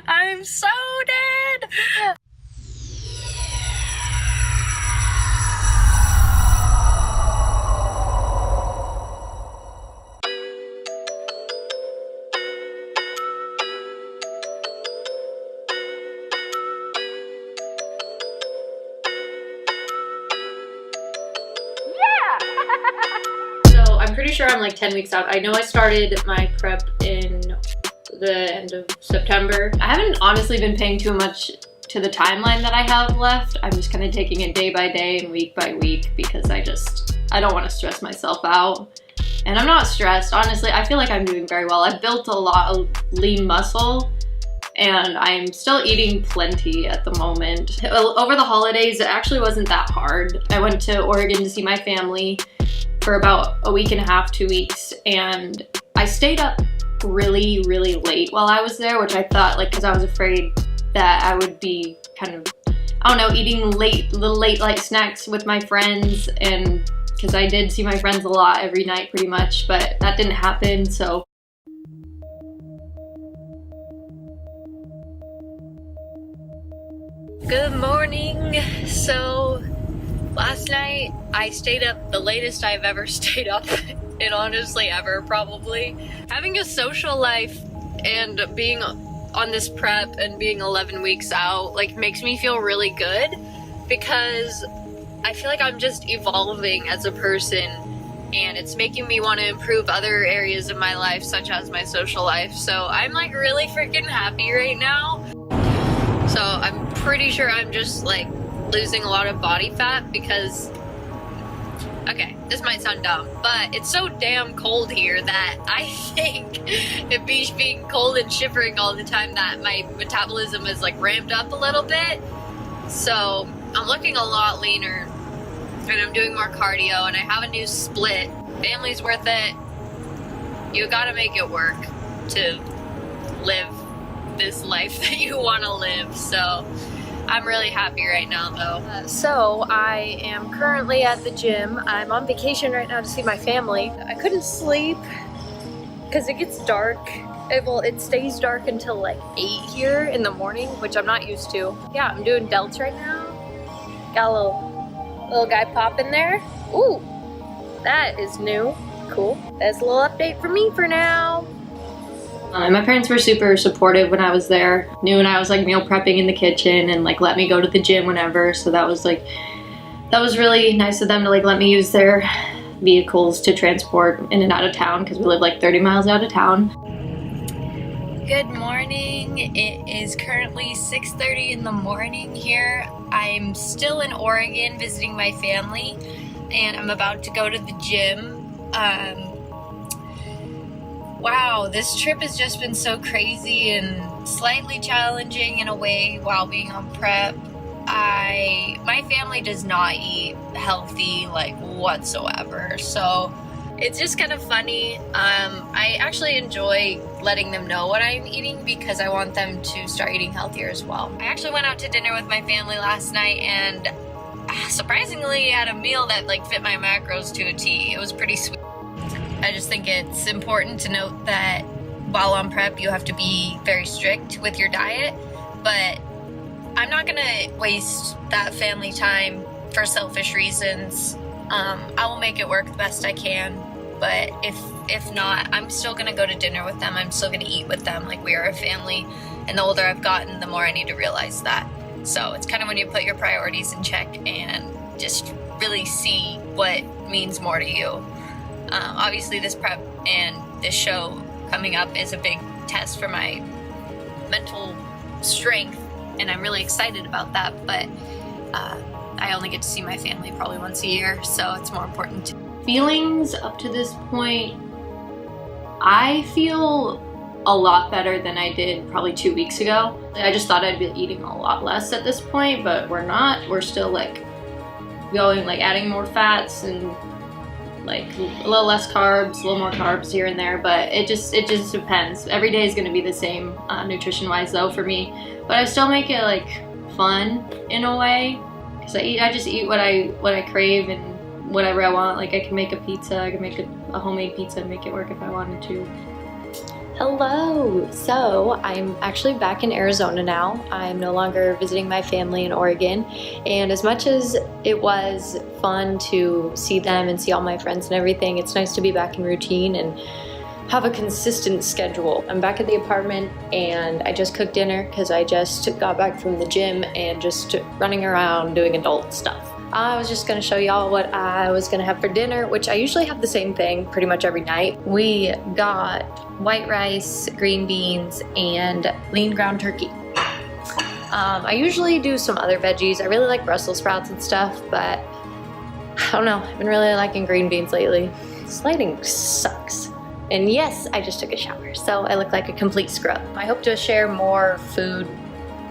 I'm so dead. So I'm pretty sure I'm like 10 weeks out. I know I started my prep in the end of September. I haven't honestly been paying too much to the timeline that I have left. I'm just kind of taking it day by day and week by week because I don't want to stress myself out. And I'm not stressed, honestly. I feel like I'm doing very well. I've built a lot of lean muscle and I'm still eating plenty at the moment. Over the holidays, it actually wasn't that hard. I went to Oregon to see my family for about a week and a half, 2 weeks, and I stayed up really late while I was there, which I thought, like, because I was afraid that I would be kind of, I don't know, eating little late light snacks with my friends, and because I did see my friends a lot every night pretty much, but that didn't happen. So good morning. So last night I stayed up the latest I've ever stayed up and honestly ever, probably. Having a social life and being on this prep and being 11 weeks out like makes me feel really good because I feel like I'm just evolving as a person and it's making me want to improve other areas of my life, such as my social life. So I'm like really freaking happy right now. So I'm pretty sure I'm just like losing a lot of body fat because, okay, this might sound dumb, but it's so damn cold here that I think it being cold and shivering all the time that my metabolism is like ramped up a little bit. So I'm looking a lot leaner and I'm doing more cardio and I have a new split. Family's worth it. You gotta make it work to live this life that you want to live. So I'm really happy right now though. So I am currently at the gym. I'm on vacation right now to see my family. I couldn't sleep because it gets dark. It stays dark until like 8 here in the morning, which I'm not used to. Yeah, I'm doing delts right now. Got a little guy popping there. Ooh, that is new. Cool. That's a little update for me for now. My parents were super supportive when I was there. Knew when I was like meal prepping in the kitchen and like let me go to the gym whenever. So that was really nice of them to like let me use their vehicles to transport in and out of town because we live like 30 miles out of town. Good morning. It is currently 6:30 in the morning here. I'm still in Oregon visiting my family and I'm about to go to the gym. Wow, this trip has just been so crazy and slightly challenging in a way while being on prep. My family does not eat healthy like whatsoever, so it's just kind of funny. I actually enjoy letting them know what I'm eating because I want them to start eating healthier as well. I actually went out to dinner with my family last night and surprisingly had a meal that like fit my macros to a T. It was pretty sweet. I just think it's important to note that while on prep, you have to be very strict with your diet, but I'm not gonna waste that family time for selfish reasons. I will make it work the best I can, but if not, I'm still gonna go to dinner with them. I'm still gonna eat with them like we are a family, and the older I've gotten, the more I need to realize that. So it's kind of when you put your priorities in check and just really see what means more to you. Obviously this prep and this show coming up is a big test for my mental strength and I'm really excited about that, but I only get to see my family probably once a year, so it's more important. Feelings up to this point, I feel a lot better than I did probably 2 weeks ago. I just thought I'd be eating a lot less at this point, but we're not. We're still like going, like adding more fats and like a little less carbs, a little more carbs here and there, but it just depends. Every day is going to be the same nutrition wise though for me, but I still make it like fun in a way because I just eat what I crave and whatever I want. Like I can make a pizza, I can make a homemade pizza and make it work if I wanted to. Hello! So I'm actually back in Arizona now. I'm no longer visiting my family in Oregon, and as much as it was fun to see them and see all my friends and everything, it's nice to be back in routine and have a consistent schedule. I'm back at the apartment and I just cooked dinner because I just got back from the gym and just running around doing adult stuff. I was just gonna show y'all what I was gonna have for dinner, which I usually have the same thing pretty much every night. We got white rice, green beans, and lean ground turkey. I usually do some other veggies. I really like Brussels sprouts and stuff, but I don't know, I've been really liking green beans lately. This lighting sucks. And yes, I just took a shower, so I look like a complete scrub. I hope to share more food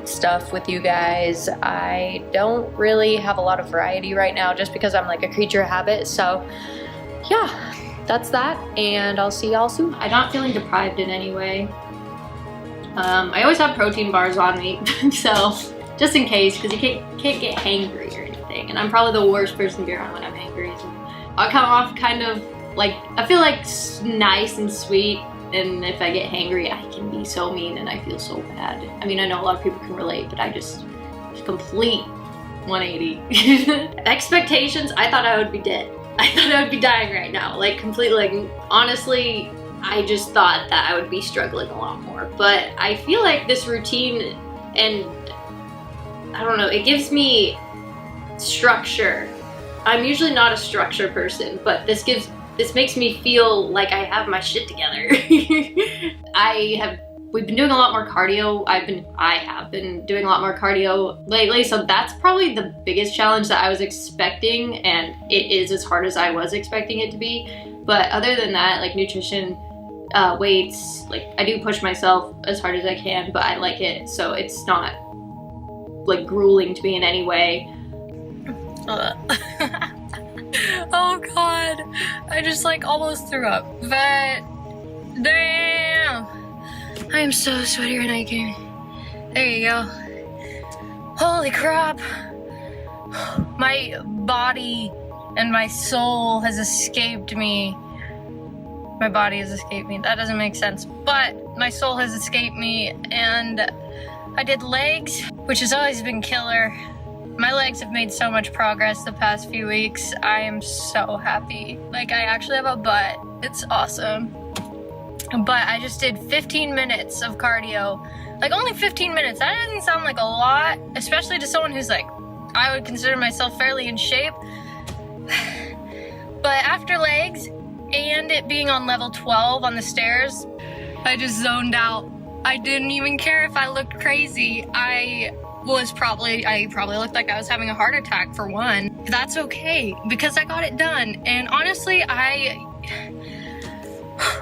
stuff with you guys. I don't really have a lot of variety right now just because I'm like a creature of habit, so yeah, that's that, and I'll see y'all soon. I'm not feeling deprived in any way. I always have protein bars on me, so just in case, because you can't get hangry or anything, and I'm probably the worst person to be around when I'm hangry, so I'll come off kind of like, I feel like nice and sweet, and if I get hangry, I can be so mean and I feel so bad. I mean, I know a lot of people can relate, but I just complete 180. Expectations, I thought I would be dead. I thought I would be dying right now, like completely, like honestly, I just thought that I would be struggling a lot more. But I feel like this routine, and I don't know, it gives me structure. I'm usually not a structure person, but this makes me feel like I have my shit together. We've been doing a lot more cardio. I have been doing a lot more cardio lately, so that's probably the biggest challenge that I was expecting, and it is as hard as I was expecting it to be. But other than that, like nutrition, weights, like I do push myself as hard as I can, but I like it, so it's not like grueling to me in any way. Oh god, I just like almost threw up, but damn, I am so sweaty right now, Katie. There you go. Holy crap, my body and my soul has escaped me. My body has escaped me, that doesn't make sense, but my soul has escaped me, and I did legs, which has always been killer. My legs have made so much progress the past few weeks. I am so happy. Like, I actually have a butt. It's awesome. But I just did 15 minutes of cardio. Like, only 15 minutes. That doesn't sound like a lot, especially to someone who's like, I would consider myself fairly in shape. But after legs and it being on level 12 on the stairs, I just zoned out. I didn't even care if I looked crazy. I probably looked like I was having a heart attack for one. That's okay, because I got it done. And honestly,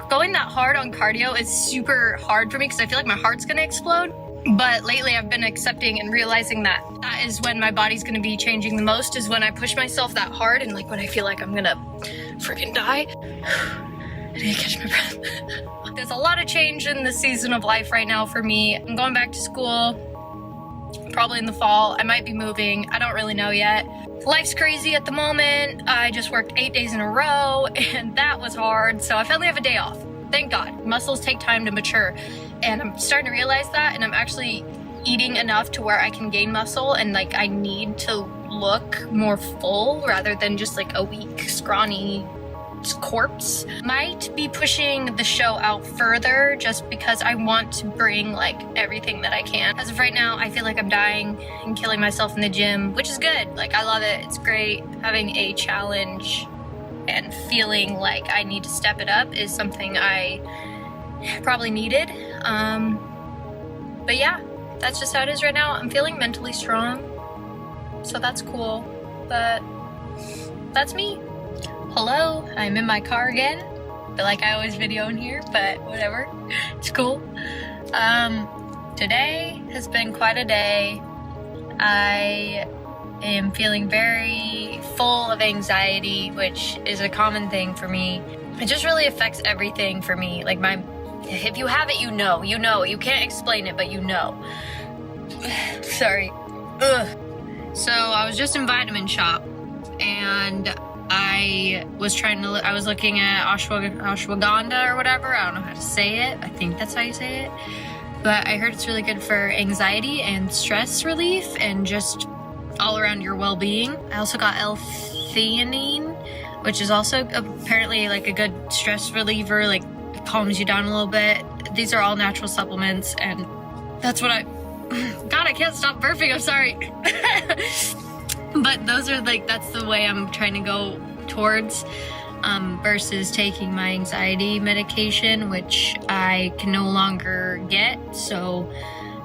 going that hard on cardio is super hard for me because I feel like my heart's gonna explode. But lately I've been accepting and realizing that that is when my body's gonna be changing the most, is when I push myself that hard, and like when I feel like I'm gonna freaking die. I need to catch my breath. There's a lot of change in the season of life right now for me. I'm going back to school. Probably in the fall. I might be moving. I don't really know yet. Life's crazy at the moment. I just worked 8 days in a row, and that was hard, so I finally have a day off. Thank God. Muscles take time to mature, and I'm starting to realize that, and I'm actually eating enough to where I can gain muscle, and like I need to look more full rather than just like a weak, scrawny corpse. Might be pushing the show out further just because I want to bring like everything that I can. As of right now, I feel like I'm dying and killing myself in the gym, which is good. Like, I love it. It's great. Having a challenge and feeling like I need to step it up is something I probably needed. But yeah, that's just how it is right now. I'm feeling mentally strong, so that's cool. But that's me. Hello, I'm in my car again. I feel like I always video in here, but whatever, it's cool. Today has been quite a day. I am feeling very full of anxiety, which is a common thing for me. It just really affects everything for me. Like if you have it, you know. You can't explain it, but you know. Sorry. Ugh. So I was just in Vitamin Shop, and I was looking at ashwagandha or whatever. I don't know how to say it. I think that's how you say it. But I heard it's really good for anxiety and stress relief and just all around your well-being. I also got L-theanine, which is also apparently like a good stress reliever, like it calms you down a little bit. These are all natural supplements, and that's what God, I can't stop burping, I'm sorry. But those are like, that's the way I'm trying to go towards, versus taking my anxiety medication, which I can no longer get. So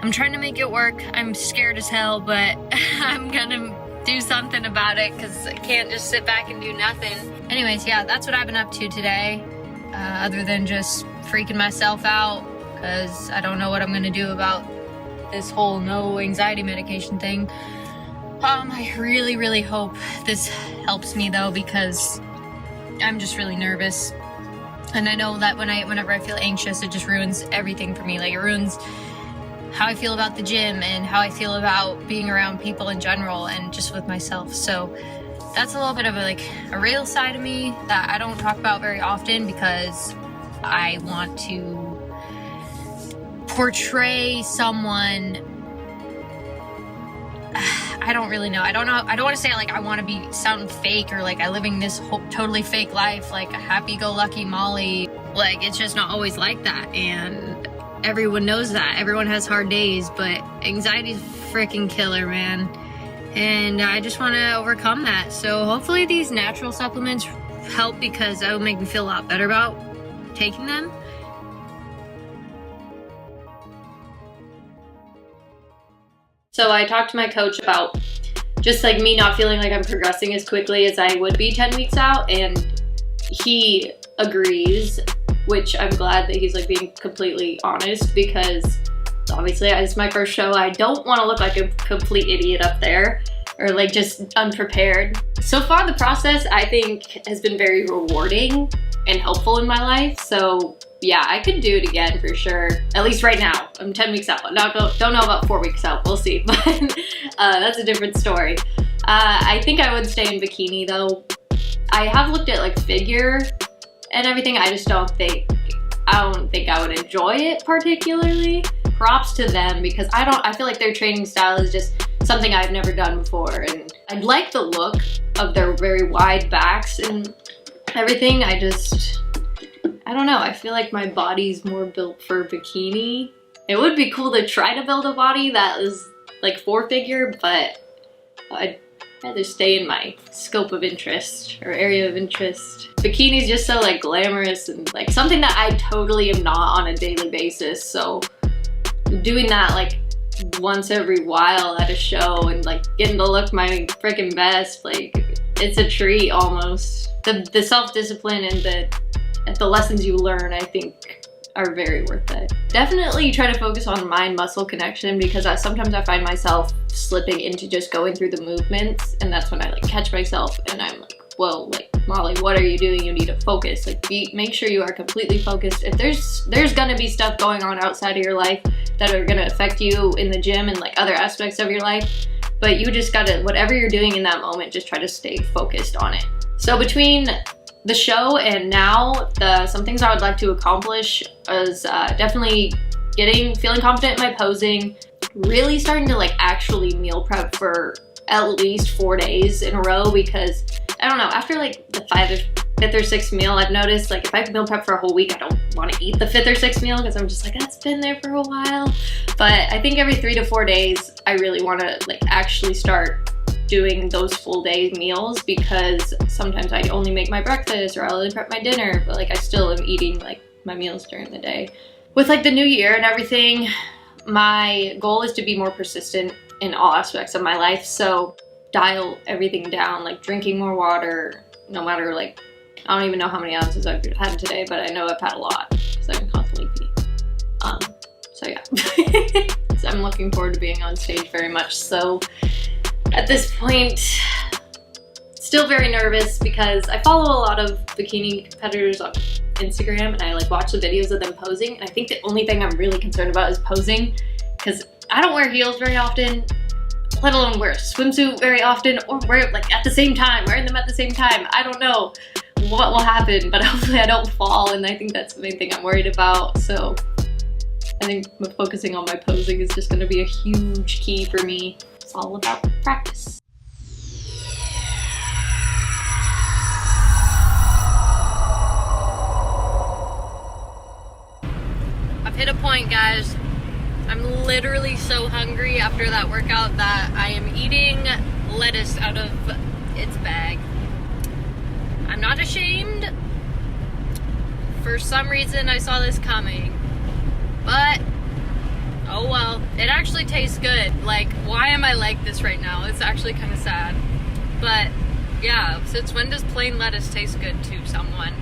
I'm trying to make it work. I'm scared as hell, but I'm gonna do something about it because I can't just sit back and do nothing. Anyways, yeah, that's what I've been up to today, other than just freaking myself out because I don't know what I'm gonna do about this whole no anxiety medication thing. I really, really hope this helps me though, because I'm just really nervous. And I know that whenever I feel anxious, it just ruins everything for me. Like, it ruins how I feel about the gym and how I feel about being around people in general and just with myself. So that's a little bit of a real side of me that I don't talk about very often because I want to portray someone. I don't really know. I don't want to say like I want to sound fake or like I living this totally fake life, like a happy-go-lucky Molly. Like, it's just not always like that, and everyone knows that. Everyone has hard days, but anxiety's freaking killer, man. And I just want to overcome that. So hopefully these natural supplements help, because that will make me feel a lot better about taking them. So I talked to my coach about just like me not feeling like I'm progressing as quickly as I would be 10 weeks out, and he agrees, which I'm glad that he's like being completely honest, because obviously it's my first show. I don't want to look like a complete idiot up there or like just unprepared. So far the process I think has been very rewarding and helpful in my life. So yeah, I could do it again for sure. At least right now. I'm 10 weeks out. Don't know about 4 weeks out. We'll see. But that's a different story. I think I would stay in bikini though. I have looked at like figure and everything. I just don't think I would enjoy it particularly. Props to them, because I feel like their training style is just something I've never done before, and I like the look of their very wide backs and everything. I don't know, I feel like my body's more built for bikini. It would be cool to try to build a body that is like 4-figure, but I'd rather stay in my scope of interest or area of interest. Bikini's just so like glamorous and like something that I totally am not on a daily basis, so doing that like once every while at a show and like getting to look my freaking best, like it's a treat almost. The self-discipline and the lessons you learn, I think, are very worth it. Definitely try to focus on mind-muscle connection, because sometimes I find myself slipping into just going through the movements, and that's when I like catch myself and I'm like, whoa, like, Molly, what are you doing? You need to focus. Like, make sure you are completely focused. If there's gonna be stuff going on outside of your life that are gonna affect you in the gym and like other aspects of your life, but you just gotta, whatever you're doing in that moment, just try to stay focused on it. So between the show and now, some things I would like to accomplish is definitely feeling confident in my posing, really starting to like actually meal prep for at least 4 days in a row, because I don't know, after like the 5th or 6th meal, I've noticed like if I meal prep for a whole week, I don't want to eat the 5th or 6th meal because I'm just like, that's been there for a while. But I think every 3 to 4 days, I really want to like actually start doing those full day meals, because sometimes I only make my breakfast or I'll only prep my dinner, but like I still am eating like my meals during the day. With like the new year and everything, my goal is to be more persistent in all aspects of my life. So dial everything down, like drinking more water, no matter like, I don't even know how many ounces I've had today, but I know I've had a lot because I can constantly pee. So yeah, so I'm looking forward to being on stage very much. So at this point, still very nervous because I follow a lot of bikini competitors on Instagram and I like watch the videos of them posing, and I think the only thing I'm really concerned about is posing, because I don't wear heels very often let alone wear a swimsuit very often, or wear it like at the same time, wearing them at the same time. I don't know what will happen, but hopefully I don't fall, and I think that's the main thing I'm worried about. So I think focusing on my posing is just gonna be a huge key for me. It's all about practice. I've hit a point, guys. I'm literally so hungry after that workout that I am eating lettuce out of its bag. I'm not ashamed. For some reason I saw this coming, but oh well. It actually tastes good. Like, why am I like this right now? It's actually kind of sad. But yeah, since when does plain lettuce taste good to someone?